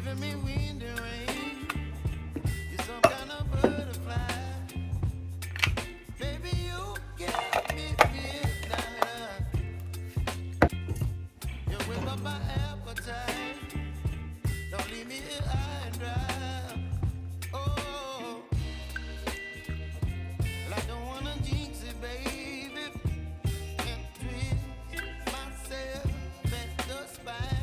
giving me wind and rain. You're some kind of butterfly. Baby, you give me midnight. You whip up my appetite. Don't leave me here high and dry. Oh, well, I don't wanna jinx it, baby. And twist myself at the spine.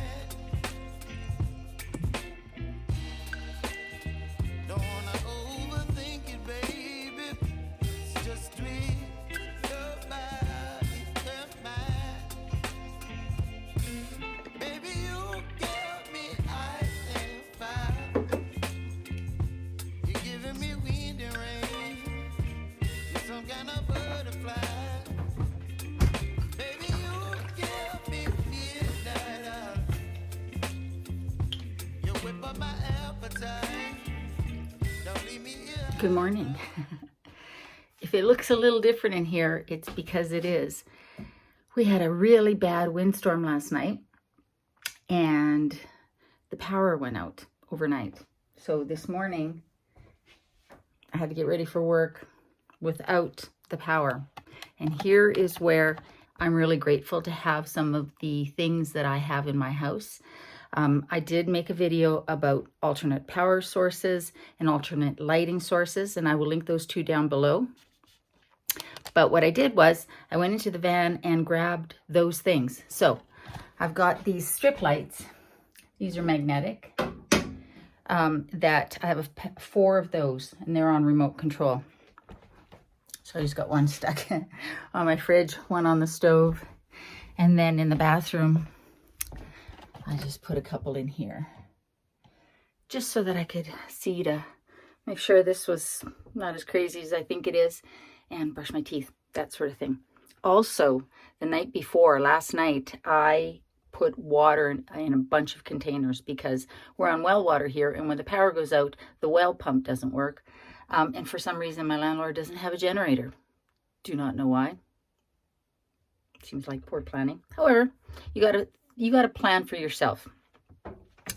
Don't wanna overthink it, baby. It's just twist your body and mine. Baby, you give me ice and fire. You're giving me wind and rain. You're some kind of butterfly. Baby, you give me midnight. You whip up my appetite. Don't leave me here. Good morning. If it looks a little different in here, it's because it is. We had a really bad windstorm last night and the power went out overnight. So this morning I had to get ready for work without the power. And here is where I'm really grateful to have some of the things that I have in my house. I did make a video about alternate power sources and alternate lighting sources, and I will link those two down below. But what I did was I went into the van and grabbed those things. So I've got these strip lights. These are magnetic. That I have 4 of those, and they're on remote control. So I just got one stuck on my fridge, one on the stove, and then in the bathroom, I just put a couple in here, just so that I could see to make sure this was not as crazy as I think it is, and brush my teeth, that sort of thing. Also, the night before, last night, I put water in a bunch of containers because we're on well water here, and when the power goes out, the well pump doesn't work. And for some reason, my landlord doesn't have a generator. Do not know why. Seems like poor planning. However, you gotta plan for yourself.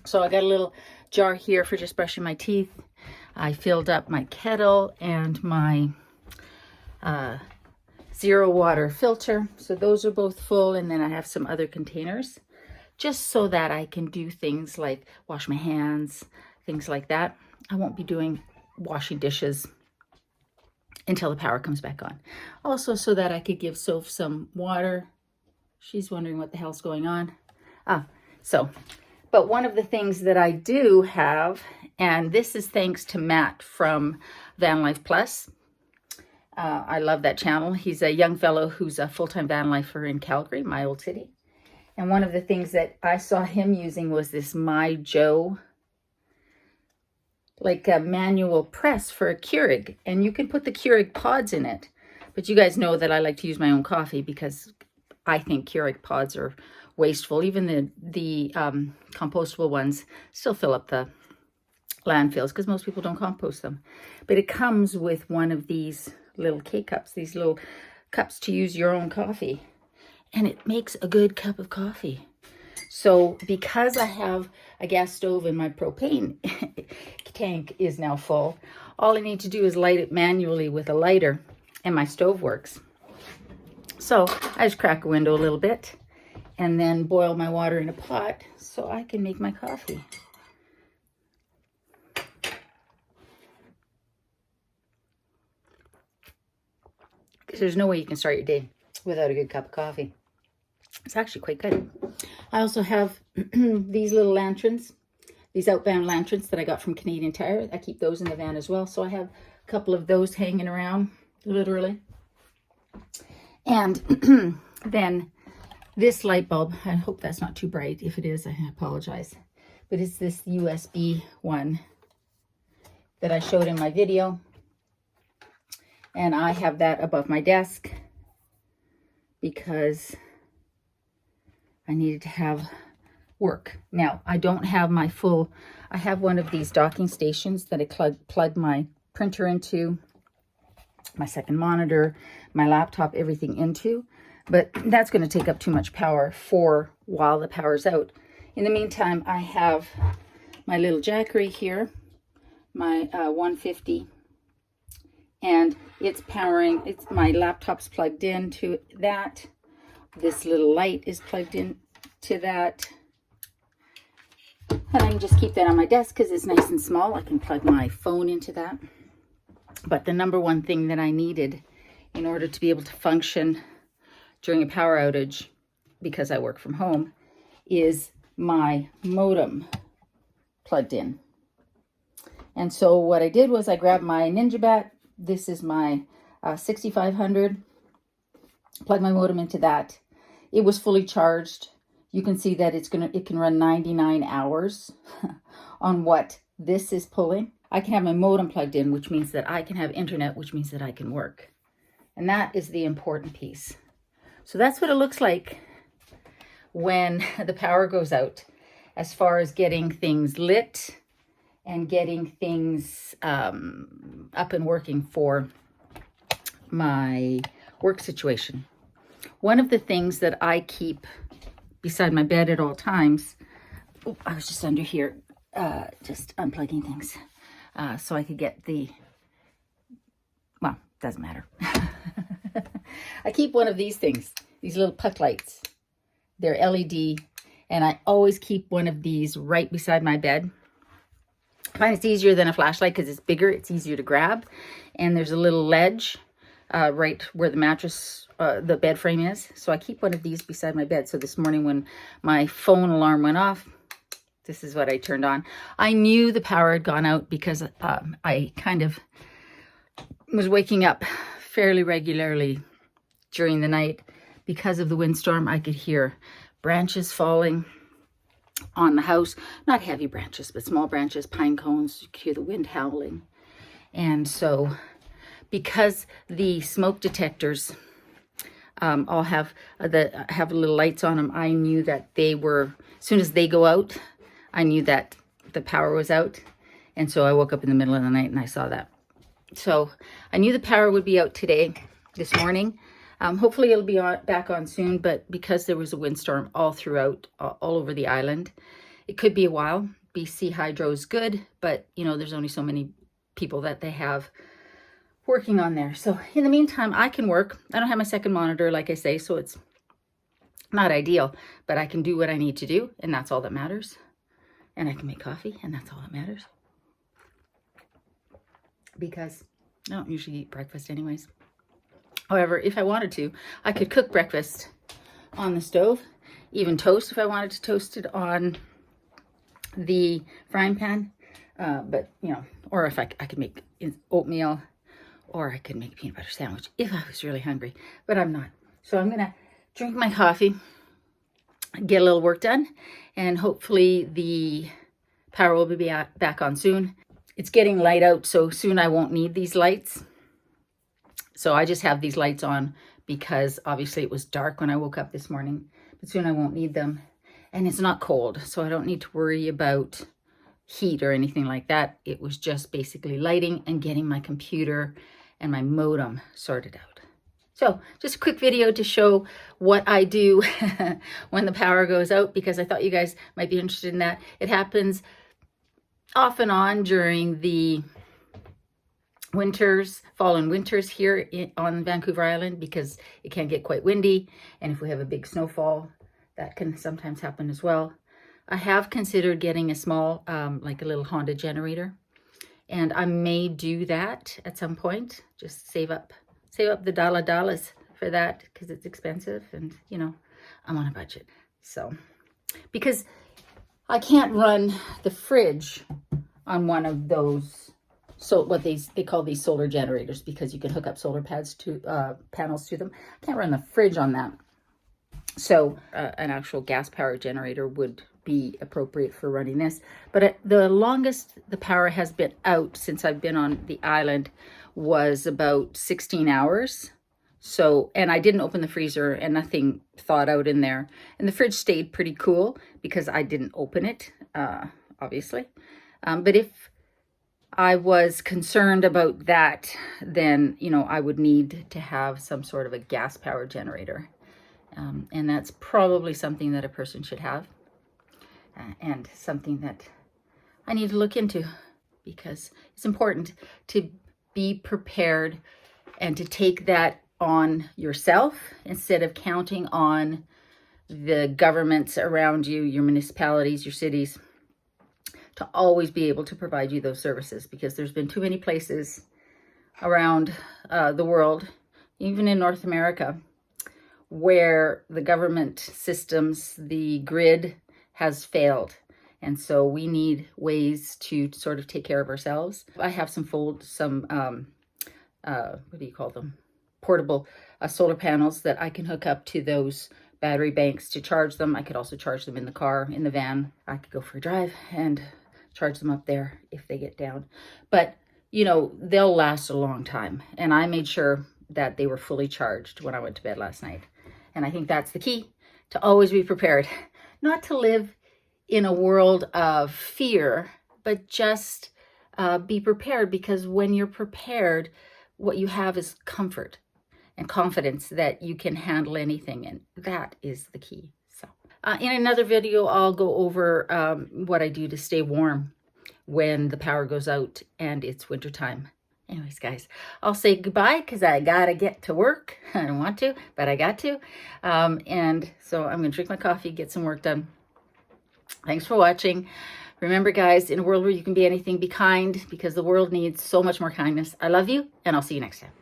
So I got a little jar here for just brushing my teeth. I filled up my kettle and my zero water filter. So those are both full, and then I have some other containers just so that I can do things like wash my hands, things like that. I won't be doing washing dishes until the power comes back on. Also, so that I could give Soph some water. She's wondering what the hell's going on. But one of the things that I do have, and this is thanks to Matt from Van Life Plus. I love that channel. He's a young fellow who's a full-time van lifer in Calgary, my old city. And one of the things that I saw him using was this My Joe, like a manual press for a Keurig. And you can put the Keurig pods in it. But you guys know that I like to use my own coffee because I think Keurig pods are wasteful. Even the compostable ones still fill up the landfills because most people don't compost them. But it comes with one of these little K-cups, these little cups to use your own coffee. And it makes a good cup of coffee. So because I have a gas stove and my propane tank is now full, all I need to do is light it manually with a lighter and my stove works. So I just crack a window a little bit and then boil my water in a pot so I can make my coffee. Because there's no way you can start your day without a good cup of coffee. It's actually quite good. I also have these little lanterns, these outbound lanterns that I got from Canadian Tire. I keep those in the van as well. So I have a couple of those hanging around, literally. And then this light bulb, I hope that's not too bright. If it is, I apologize. But it's this USB one that I showed in my video. And I have that above my desk because I needed to have work. Now, I don't have my full, I have one of these docking stations that I plug my printer into, my second monitor, my laptop, everything into, but that's going to take up too much power for while the power's out. In the meantime, I have my little Jackery here, my 150, and it's powering, my laptop's plugged into that. This little light is plugged in to that. And I can just keep that on my desk because it's nice and small. I can plug my phone into that. But the number one thing that I needed in order to be able to function during a power outage, because I work from home, is my modem plugged in. And so what I did was I grabbed my Ninjabat. This is my 6500. Plug my modem into that. It was fully charged. You can see that it can run 99 hours on what this is pulling. I can have my modem plugged in, which means that I can have internet, which means that I can work. And that is the important piece. So that's what it looks like when the power goes out, as far as getting things lit and getting things up and working for my work situation. One of the things that I keep beside my bed at all times, oh, I was just under here, just unplugging things, so I could get the, well, doesn't matter. I keep one of these things, these little puck lights. They're LED, and I always keep one of these right beside my bed. I find it's easier than a flashlight because it's bigger, it's easier to grab, and there's a little ledge right where the mattress, the bed frame is. So I keep one of these beside my bed. So this morning when my phone alarm went off, this is what I turned on. I knew the power had gone out because I kind of was waking up fairly regularly during the night. Because of the windstorm, I could hear branches falling on the house. Not heavy branches, but small branches, pine cones. You could hear the wind howling. And so because the smoke detectors all have little lights on them, I knew that they were, as soon as they go out, I knew that the power was out. And so I woke up in the middle of the night and I saw that. So I knew the power would be out today, this morning. Hopefully it'll be back on soon, but because there was a windstorm all throughout, all over the island, it could be a while. BC Hydro is good, but you know, there's only so many people that they have working on there. So in the meantime, I can work. I don't have my second monitor, like I say, so it's not ideal, but I can do what I need to do, and that's all that matters. And I can make coffee, and that's all that matters. Because I don't usually eat breakfast anyways. However, if I wanted to, I could cook breakfast on the stove, even toast if I wanted to toast it on the frying pan. But, you know, or if I could make oatmeal, or I could make a peanut butter sandwich if I was really hungry, but I'm not. So I'm going to drink my coffee, get a little work done, and hopefully the power will be back on soon. It's getting light out, so soon I won't need these lights. So I just have these lights on because obviously it was dark when I woke up this morning, but soon I won't need them. And it's not cold, so I don't need to worry about heat or anything like that. It was just basically lighting and getting my computer and my modem sorted out. So just a quick video to show what I do when the power goes out, because I thought you guys might be interested in that. It happens off and on during the winters, fall and winters here on Vancouver Island, because it can get quite windy, and if we have a big snowfall, that can sometimes happen as well. I have considered getting a small, like a little Honda generator, and I may do that at some point. Just save up the dollars for that, because it's expensive, and you know, I'm on a budget. So, because I can't run the fridge on one of those, so what they call these solar generators, because you can hook up solar panels to them. I can't run the fridge on that. So an actual gas power generator would be appropriate for running this. But the longest the power has been out since I've been on the island was about 16 hours. So, and I didn't open the freezer and nothing thawed out in there. And the fridge stayed pretty cool because I didn't open it, obviously. But if I was concerned about that, then, you know, I would need to have some sort of a gas power generator. And that's probably something that a person should have, and something that I need to look into, because it's important to be prepared and to take that on yourself instead of counting on the governments around you, your municipalities, your cities, to always be able to provide you those services, because there's been too many places around the world, even in North America, where the government systems, the grid has failed. And so we need ways to sort of take care of ourselves. I have some what do you call them? Portable solar panels that I can hook up to those battery banks to charge them. I could also charge them in the car, in the van. I could go for a drive and charge them up there if they get down. But, you know, they'll last a long time. And I made sure that they were fully charged when I went to bed last night. And I think that's the key, to always be prepared. Not to live in a world of fear, but just be prepared, because when you're prepared, what you have is comfort and confidence that you can handle anything. And that is the key. So in another video, I'll go over what I do to stay warm when the power goes out and it's wintertime. Anyways, guys, I'll say goodbye because I gotta get to work. I don't want to, but I got to. And so I'm gonna drink my coffee, get some work done. Thanks for watching. Remember, guys, in a world where you can be anything, be kind, because the world needs so much more kindness. I love you, and I'll see you next time.